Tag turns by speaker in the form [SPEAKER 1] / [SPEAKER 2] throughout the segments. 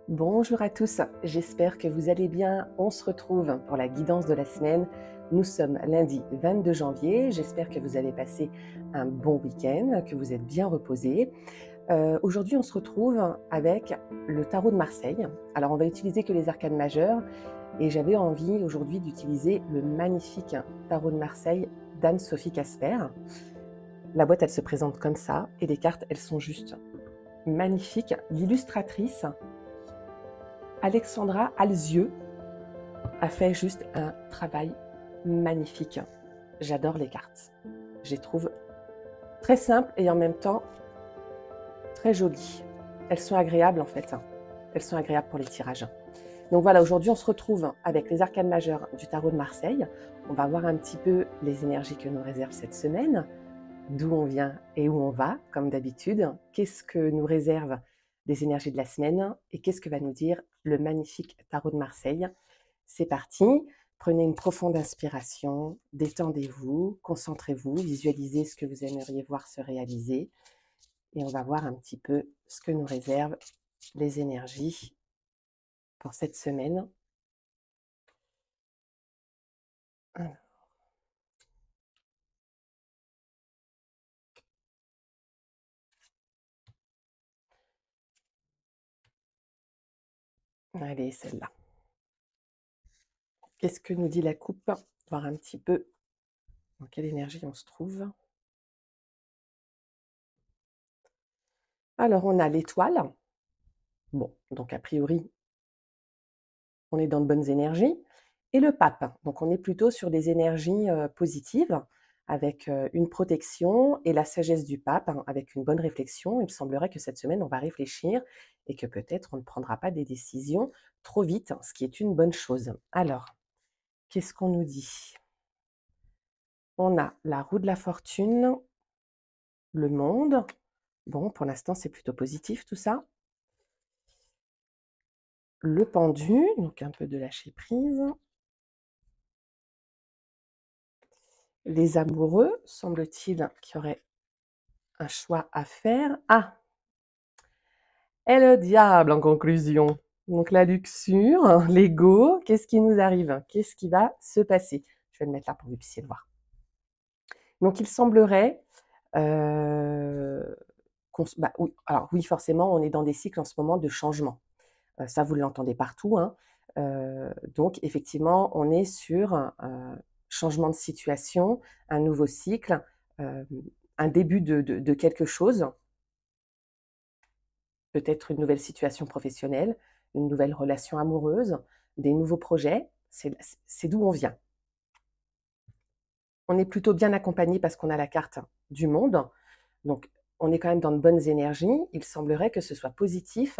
[SPEAKER 1] Bonjour à tous, j'espère que vous allez bien. On se retrouve pour la guidance de la semaine. Nous sommes lundi 22 janvier. J'espère que vous avez passé un bon week-end, que vous êtes bien reposés. Aujourd'hui, on se retrouve avec le tarot de Marseille. Alors, on va utiliser que les arcanes majeures et j'avais envie aujourd'hui d'utiliser le magnifique tarot de Marseille d'Anne-Sophie Casper. La boîte, elle se présente comme ça et les cartes, elles sont juste magnifiques. L'illustratrice Alexandra Alzieux a fait juste un travail magnifique. J'adore les cartes. Je les trouve très simples et en même temps très jolies. Elles sont agréables en fait. Elles sont agréables pour les tirages. Donc voilà, aujourd'hui on se retrouve avec les arcanes majeures du tarot de Marseille. On va voir un petit peu les énergies que nous réserve cette semaine, d'où on vient et où on va, comme d'habitude. Qu'est-ce que nous réserve les énergies de la semaine et qu'est-ce que va nous dire le magnifique tarot de Marseille. C'est parti, prenez une profonde inspiration, détendez-vous, concentrez-vous, visualisez ce que vous aimeriez voir se réaliser et on va voir un petit peu ce que nous réservent les énergies pour cette semaine. Allez, celle-là. Qu'est-ce que nous dit la coupe? Voir un petit peu dans quelle énergie on se trouve. Alors, on a l'étoile. Bon, donc a priori, on est dans de bonnes énergies. Et le pape, donc on est plutôt sur des énergies positives, avec une protection et la sagesse du pape, hein, avec une bonne réflexion. Il me semblerait que cette semaine, on va réfléchir et que peut-être on ne prendra pas des décisions trop vite, ce qui est une bonne chose. Alors, qu'est-ce qu'on nous dit? On a la roue de la fortune, le monde. Bon, pour l'instant, c'est plutôt positif tout ça. Le pendu, donc un peu de lâcher prise. Les amoureux, semble-t-il qu'il y aurait un choix à faire. Ah! Et le diable en conclusion. Donc la luxure, l'ego, qu'est-ce qui nous arrive? Qu'est-ce qui va se passer? Je vais le mettre là pour que vous puissiez le voir. Donc il semblerait oui, alors oui, forcément, on est dans des cycles en ce moment de changement. Ça, vous l'entendez partout, hein. Donc effectivement, on est sur un changement de situation, un nouveau cycle, un début de quelque chose, peut-être une nouvelle situation professionnelle, une nouvelle relation amoureuse, des nouveaux projets. C'est d'où on vient. On est plutôt bien accompagné parce qu'on a la carte du monde. Donc, on est quand même dans de bonnes énergies. Il semblerait que ce soit positif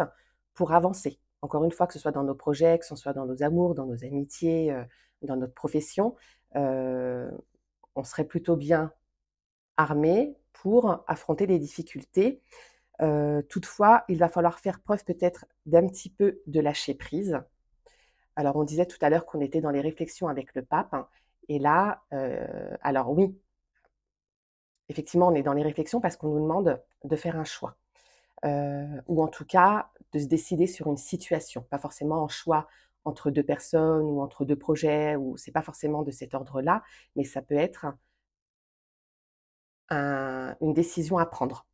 [SPEAKER 1] pour avancer. Encore une fois, que ce soit dans nos projets, que ce soit dans nos amours, dans nos amitiés, dans notre profession, on serait plutôt bien armé pour affronter les difficultés. Toutefois, il va falloir faire preuve peut-être d'un petit peu de lâcher prise. Alors, on disait tout à l'heure qu'on était dans les réflexions avec le pape, hein, et là, alors oui, effectivement, on est dans les réflexions parce qu'on nous demande de faire un choix, ou en tout cas de se décider sur une situation, pas forcément un choix entre 2 personnes ou entre 2 projets, ou c'est pas forcément de cet ordre-là, mais ça peut être une décision à prendre.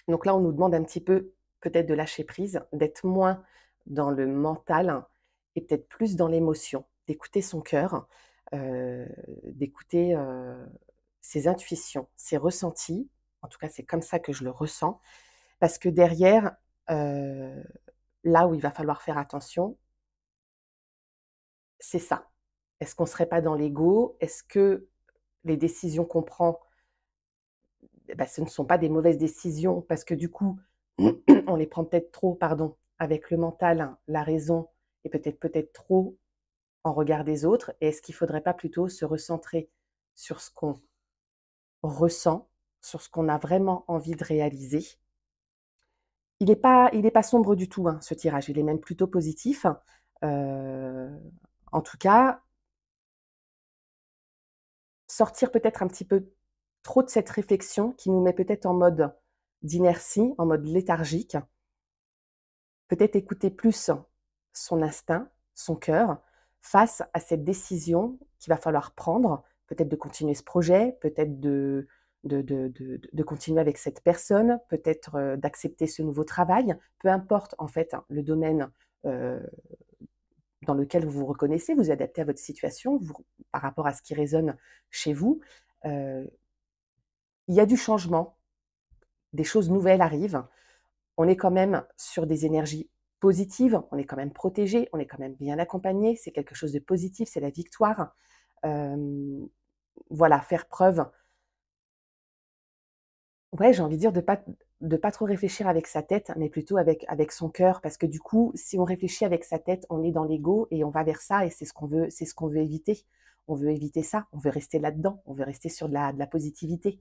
[SPEAKER 1] Donc là, on nous demande un petit peu peut-être de lâcher prise, d'être moins dans le mental et peut-être plus dans l'émotion, d'écouter son cœur, d'écouter, ses intuitions, ses ressentis. En tout cas, c'est comme ça que je le ressens. Parce que derrière, heu, là où il va falloir faire attention, c'est ça. Est-ce qu'on ne serait pas dans l'ego? Est-ce que les décisions qu'on prend, ce ne sont pas des mauvaises décisions parce que du coup, on les prend peut-être trop, pardon, avec le mental, la raison et peut-être trop en regard des autres? Et est-ce qu'il ne faudrait pas plutôt se recentrer sur ce qu'on ressent, sur ce qu'on a vraiment envie de réaliser? Il est pas sombre du tout, hein, ce tirage, il est même plutôt positif. Heu, En tout cas, sortir peut-être un petit peu trop de cette réflexion qui nous met peut-être en mode d'inertie, en mode léthargique peut-être écouter plus son instinct, son cœur, face à cette décision qu'il va falloir prendre, peut-être de continuer ce projet, peut-être de continuer avec cette personne, peut-être, d'accepter ce nouveau travail. Peu importe en fait, le domaine, heu, dans lequel vous vous reconnaissez, vous adaptez à votre situation, vous par rapport à ce qui résonne chez vous. Heu, il y a du changement, des choses nouvelles arrivent. On est quand même sur des énergies positives, on est quand même protégé, on est quand même bien accompagné, c'est quelque chose de positif, c'est la victoire. Hem, voilà, faire preuve, ouais, j'ai envie de dire de pas trop réfléchir avec sa tête, mais plutôt avec son cœur. Parce que du coup, si on réfléchit avec sa tête, on est dans l'ego et on va vers ça et c'est ce qu'on veut éviter. On veut éviter ça, on veut rester là-dedans, on veut rester sur de la positivité.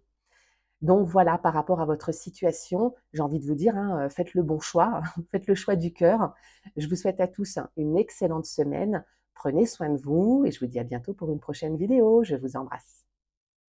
[SPEAKER 1] Donc voilà, par rapport à votre situation, j'ai envie de vous dire, hein, faites le bon choix, faites le choix du cœur. Je vous souhaite à tous une excellente semaine. Prenez soin de vous et je vous dis à bientôt pour une prochaine vidéo. Je vous embrasse.